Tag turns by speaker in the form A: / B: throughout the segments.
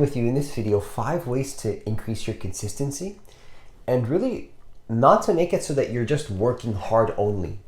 A: with you in this video 5 ways to increase your consistency, and really not to make it so that you're just working hard only.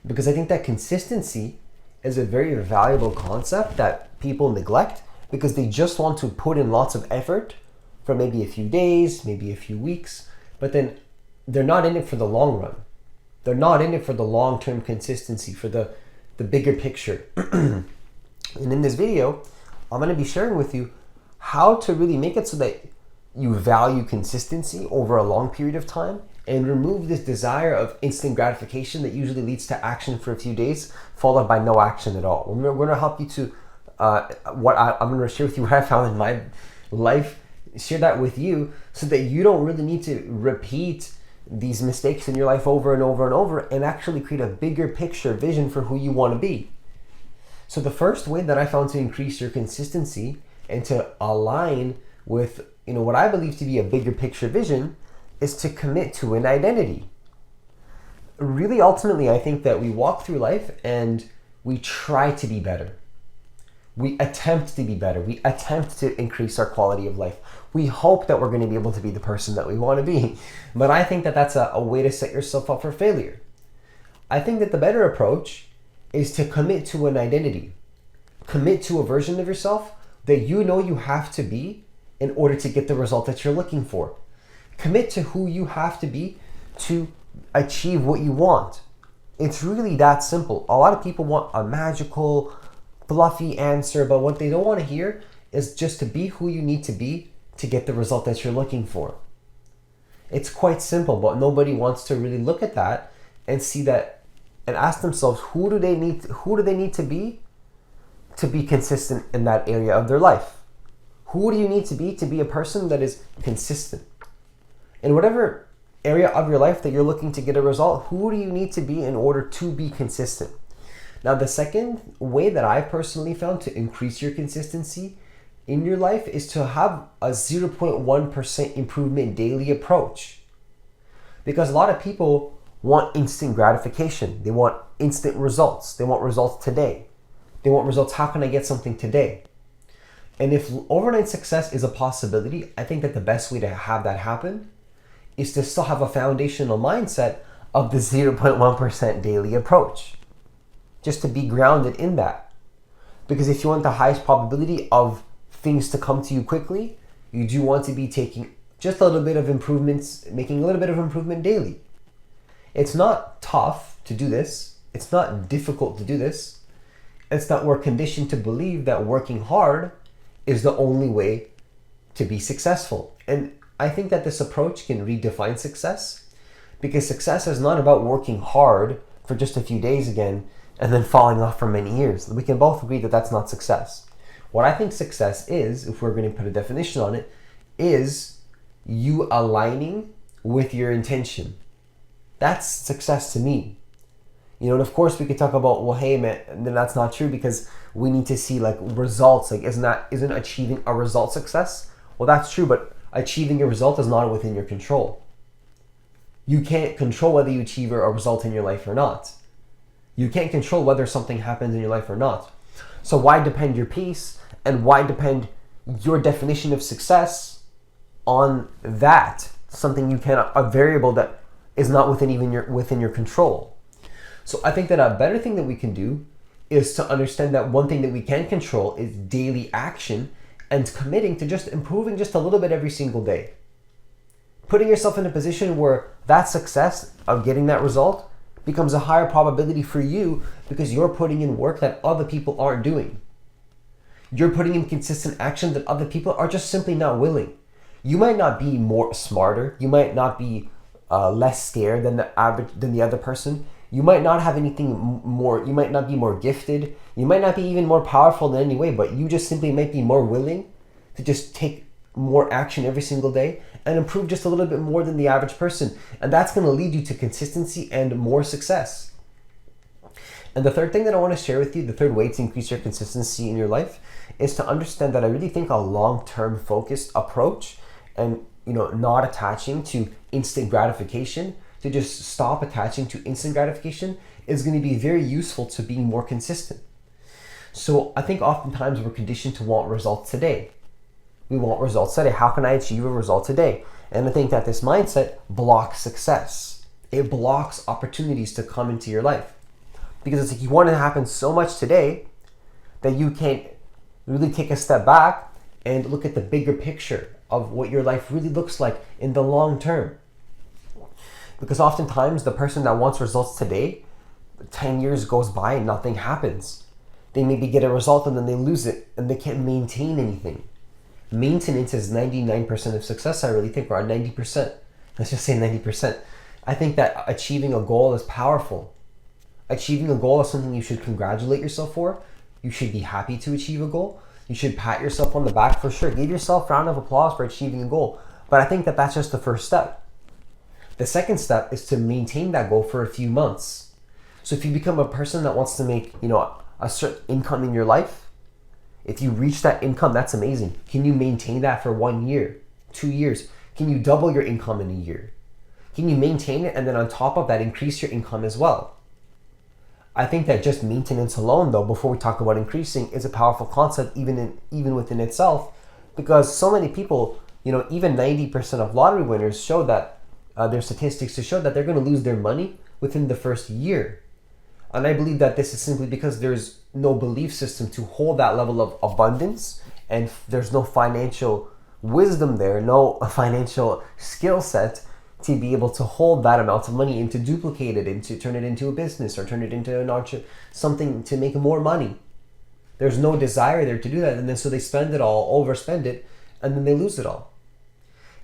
A: Because I think that consistency is a very valuable concept that people neglect because they just want to put in lots of effort for maybe a few days, maybe a few weeks, but then they're not in it for the long run. They're not in it for the long-term consistency, for the bigger picture. And in this video, I'm going to be sharing with you how to really make it so that you value consistency over a long period of time and remove this desire of instant gratification that usually leads to action for a few days, followed by no action at all. We're going to help you to, I'm going to share with you what I found in my life, share that with you so that you don't really need to repeat these mistakes in your life over and over and over, and actually create a bigger picture vision for who you want to be. So the first way that I found to increase your consistency and to align with what I believe to be a bigger picture vision is to commit to an identity. Really, ultimately, I think that we walk through life and we try to be better. We attempt to be better. We attempt to increase our quality of life. We hope that we're going to be able to be the person that we want to be. But I think that that's a way to set yourself up for failure. I think that the better approach is to commit to an identity. Commit to a version of yourself that you know you have to be in order to get the result that you're looking for. Commit to who you have to be to achieve what you want. It's really that simple. A lot of people want a magical, fluffy answer, but what they don't want to hear is just to be who you need to be to get the result that you're looking for. It's quite simple, but nobody wants to really look at that and see that and ask themselves, who do they need to be consistent in that area of their life? Who do you need to be a person that is consistent? In whatever area of your life that you're looking to get a result, who do you need to be in order to be consistent? Now, the second way that I personally found to increase your consistency in your life is to have a 0.1% improvement daily approach. Because a lot of people want instant gratification. They want instant results. They want results today. They want results, how can I get something today? And if overnight success is a possibility, I think that the best way to have that happen is to still have a foundational mindset of the 0.1% daily approach. Just to be grounded in that. Because if you want the highest probability of things to come to you quickly, you do want to be taking just a little bit of improvements, making a little bit of improvement daily. It's not tough to do this. It's not difficult to do this. It's that we're conditioned to believe that working hard is the only way to be successful. And I think that this approach can redefine success, because success is not about working hard for just a few days again and then falling off for many years. We can both agree that that's not success. What I think success is, if we're going to put a definition on it, is you aligning with your intention. That's success to me. And of course we could talk about, well, hey man, then that's not true because we need to see like results. Like isn't achieving a result success? Well, that's true, but achieving a result is not within your control. You can't control whether you achieve a result in your life or not. You can't control whether something happens in your life or not. So why depend your peace and why depend your definition of success on that? Something you cannot, a variable that is not within your control. So I think that a better thing that we can do is to understand that one thing that we can control is daily action and committing to just improving just a little bit every single day. Putting yourself in a position where that success of getting that result becomes a higher probability for you because you're putting in work that other people aren't doing. You're putting in consistent action that other people are just simply not willing. You might not be more smarter. You might not be less scared than the other person. You might not have anything more. You might not be more gifted. You might not be even more powerful in any way, but you just simply might be more willing to just take more action every single day and improve just a little bit more than the average person. And that's going to lead you to consistency and more success. And the third thing that I want to share with you, the third way to increase your consistency in your life, is to understand that I really think a long-term focused approach and not attaching to instant gratification, to just stop attaching to instant gratification, is going to be very useful to being more consistent. So I think oftentimes we're conditioned to want results today. We want results today. How can I achieve a result today? And I think that this mindset blocks success. It blocks opportunities to come into your life. Because it's like you want it to happen so much today that you can't really take a step back and look at the bigger picture of what your life really looks like in the long term. Because oftentimes the person that wants results today, 10 years goes by and nothing happens. They maybe get a result and then they lose it and they can't maintain anything. Maintenance is 99% of success, I really think, or 90%. Let's just say 90%. I think that achieving a goal is powerful. Achieving a goal is something you should congratulate yourself for. You should be happy to achieve a goal. You should pat yourself on the back for sure. Give yourself a round of applause for achieving a goal. But I think that that's just the first step. The second step is to maintain that goal for a few months. So if you become a person that wants to make, a certain income in your life, if you reach that income, that's amazing. Can you maintain that for 1 year, 2 years? Can you double your income in a year? Can you maintain it and then on top of that, increase your income as well? I think that just maintenance alone, though, before we talk about increasing, is a powerful concept even within itself, because so many people, even 90% of lottery winners show that their statistics to show that they're going to lose their money within the first year. And I believe that this is simply because there's no belief system to hold that level of abundance, and there's no financial wisdom there, no financial skill set to be able to hold that amount of money and to duplicate it and to turn it into a business or turn it into something to make more money. There's no desire there to do that, and then so they spend it all, overspend it, and then they lose it all.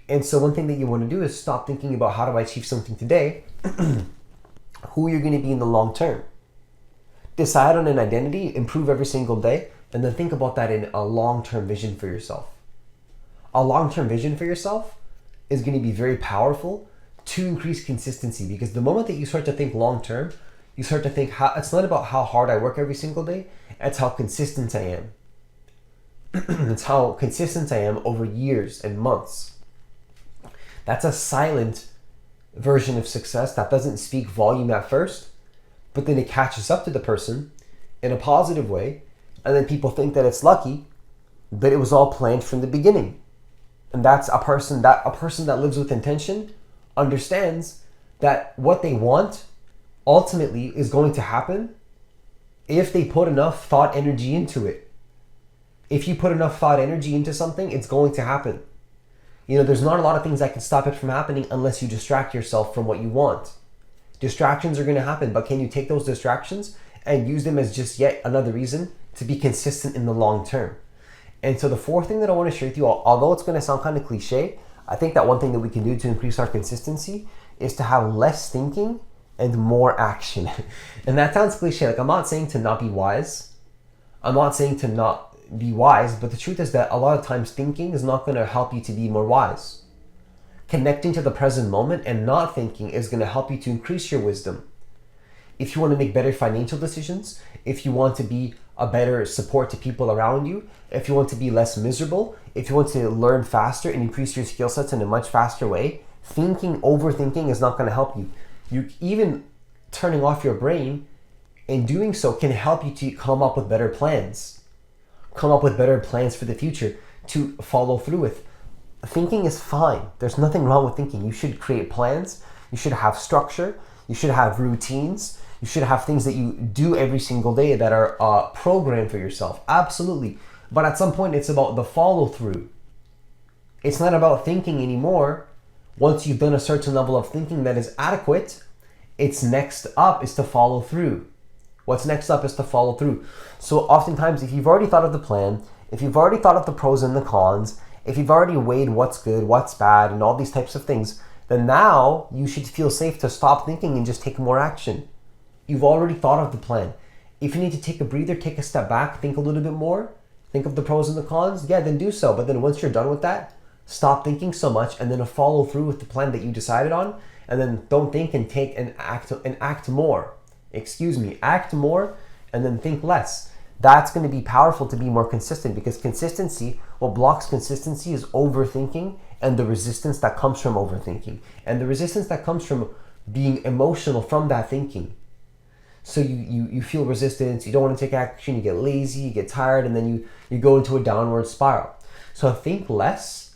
A: And so one thing that you want to do is stop thinking about how do I achieve something today, who you're going to be in the long term. Decide on an identity, improve every single day, and then think about that in a long-term vision for yourself. A long-term vision for yourself is going to be very powerful to increase consistency, because the moment that you start to think long-term, you start to think it's not about how hard I work every single day, it's how consistent I am. It's how consistent I am over years and months. That's a silent version of success that doesn't speak volume at first, but then it catches up to the person in a positive way, and then people think that it's lucky, but it was all planned from the beginning. And that's a person that lives with intention understands that what they want ultimately is going to happen if they put enough thought energy into it. If you put enough thought energy into something, it's going to happen. There's not a lot of things that can stop it from happening unless you distract yourself from what you want. Distractions are going to happen, but can you take those distractions and use them as just yet another reason to be consistent in the long term? And so the fourth thing that I want to share with you, although it's going to sound kind of cliche, I think that one thing that we can do to increase our consistency is to have less thinking and more action. And that sounds cliche. Like, I'm not saying to not be wise. I'm not saying to not be wise, but the truth is that a lot of times thinking is not going to help you to be more wise. Connecting to the present moment and not thinking is going to help you to increase your wisdom. If you want to make better financial decisions, if you want to be a better support to people around you, if you want to be less miserable, if you want to learn faster and increase your skill sets in a much faster way, overthinking is not going to help you. You even turning off your brain and doing so can help you to come up with better plans. Come up with better plans for the future to follow through with. Thinking is fine. There's nothing wrong with thinking. You should create plans. You should have structure. You should have routines. You should have things that you do every single day that are programmed for yourself. Absolutely. But at some point, it's about the follow through. It's not about thinking anymore. Once you've done a certain level of thinking that is adequate, it's next up is to follow through. What's next up is to follow through. So oftentimes, if you've already thought of the plan, if you've already thought of the pros and the cons, if you've already weighed what's good, what's bad, and all these types of things, then now you should feel safe to stop thinking and just take more action. You've already thought of the plan. If you need to take a breather, take a step back, think a little bit more, think of the pros and the cons, then do so. But then once you're done with that, stop thinking so much and then follow through with the plan that you decided on, and then don't think and act more. Act more and then think less. That's going to be powerful to be more consistent, because consistency, what blocks consistency is overthinking and the resistance that comes from overthinking and the resistance that comes from being emotional from that thinking. So you feel resistance, you don't want to take action, you get lazy, you get tired, and then you go into a downward spiral. So think less,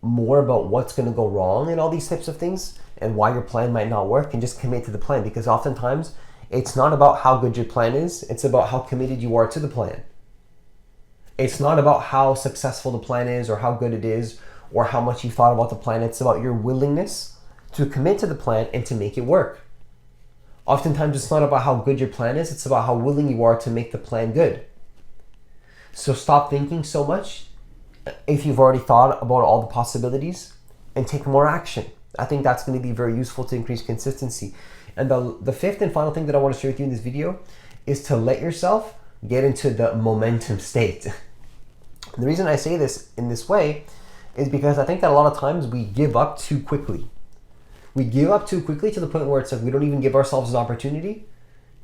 A: more about what's going to go wrong and all these types of things and why your plan might not work, and just commit to the plan, because oftentimes it's not about how good your plan is, it's about how committed you are to the plan. It's not about how successful the plan is or how good it is or how much you thought about the plan. It's about your willingness to commit to the plan and to make it work. Oftentimes it's not about how good your plan is, it's about how willing you are to make the plan good. So stop thinking so much if you've already thought about all the possibilities, and take more action. I think that's going to be very useful to increase consistency. And the fifth and final thing that I want to share with you in this video is to let yourself get into the momentum state. The reason I say this in this way is because I think that a lot of times we give up too quickly. We give up too quickly to the point where it's like we don't even give ourselves an opportunity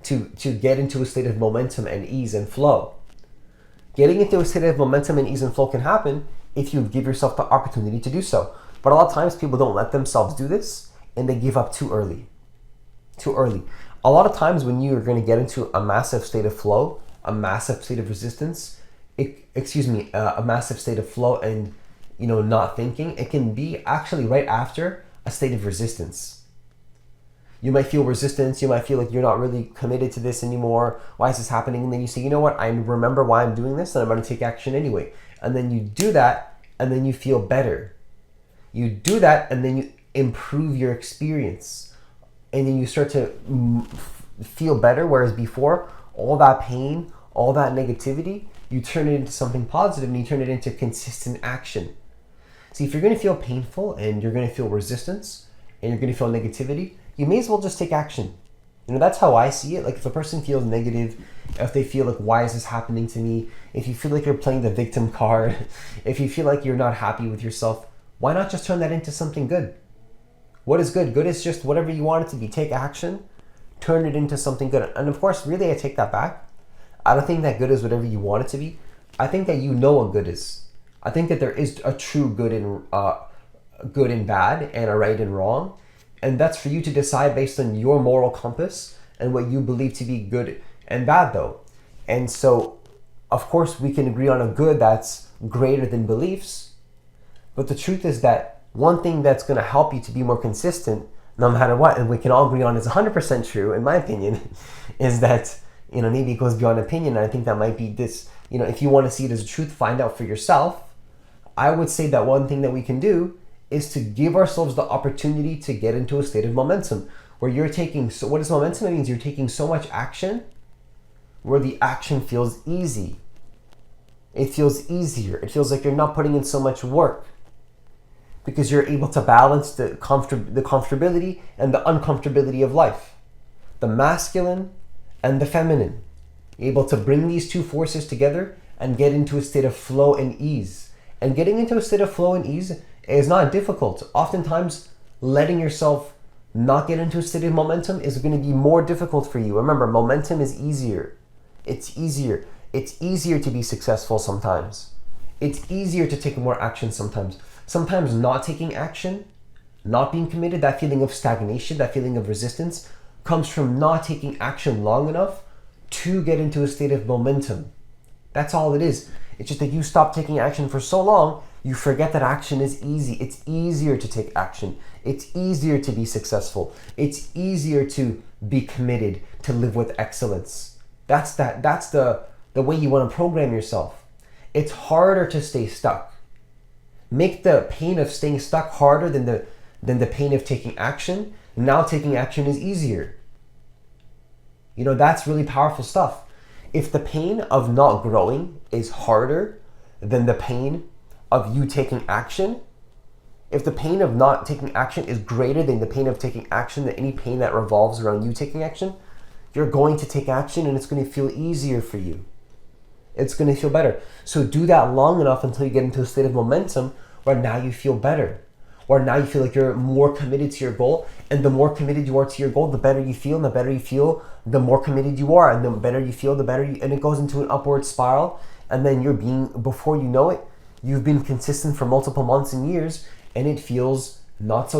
A: to get into a state of momentum and ease and flow. Getting into a state of momentum and ease and flow can happen if you give yourself the opportunity to do so. But a lot of times people don't let themselves do this, and they give up too early. Too early. A lot of times when you are going to get into a massive state of flow, a massive state of resistance, a massive state of flow and not thinking, it can be actually right after a state of resistance. You might feel resistance, you might feel like you're not really committed to this anymore. Why is this happening? And then you say, you know what, I remember why I'm doing this, and I'm going to take action anyway. And then you do that, and then you feel better. You do that, and then you improve your experience. And then you start to feel better, whereas before, all that pain, all that negativity, you turn it into something positive, and you turn it into consistent action. See, if you're going to feel painful, and you're going to feel resistance, and you're going to feel negativity, you may as well just take action. That's how I see it. Like, if a person feels negative, if they feel like, why is this happening to me? If you feel like you're playing the victim card, if you feel like you're not happy with yourself, why not just turn that into something good? What is good? Good is just whatever you want it to be. Take action, turn it into something good. And of course, really, I take that back. I don't think that good is whatever you want it to be. I think that you know what good is. I think that there is a true good and bad, and a right and wrong. And that's for you to decide based on your moral compass and what you believe to be good and bad, though. And so, of course, we can agree on a good that's greater than beliefs. But the truth is that one thing that's going to help you to be more consistent, no matter what, and we can all agree on is 100% true, in my opinion, is that, maybe it goes beyond opinion. And I think that might be this, if you want to see it as a truth, find out for yourself. I would say that one thing that we can do is to give ourselves the opportunity to get into a state of momentum where you're taking, so what is momentum? It means you're taking so much action where the action feels easy. It feels easier. It feels like you're not putting in so much work because you're able to balance the comfortability and the uncomfortability of life, the masculine and the feminine. You're able to bring these two forces together and get into a state of flow and ease. And getting into a state of flow and ease is not difficult. Oftentimes, letting yourself not get into a state of momentum is going to be more difficult for you. Remember, momentum is easier. It's easier. It's easier to be successful sometimes. It's easier to take more action sometimes. Sometimes not taking action, not being committed, that feeling of stagnation, that feeling of resistance, comes from not taking action long enough to get into a state of momentum. That's all it is. It's just that you stop taking action for so long, you forget that action is easy. It's easier to take action. It's easier to be successful. It's easier to be committed, to live with excellence. That's the way you want to program yourself. It's harder to stay stuck. Make the pain of staying stuck harder than the pain of taking action. Now taking action is easier. That's really powerful stuff. If the pain of not growing is harder than the pain of you taking action, if the pain of not taking action is greater than the pain of taking action, than any pain that revolves around you taking action, you're going to take action and it's going to feel easier for you. It's going to feel better. So do that long enough until you get into a state of momentum where now you feel better. Or now you feel like you're more committed to your goal. And the more committed you are to your goal, the better you feel. And the better you feel, the more committed you are. And the better you feel, the better and it goes into an upward spiral. And then before you know it, you've been consistent for multiple months and years, and it feels not so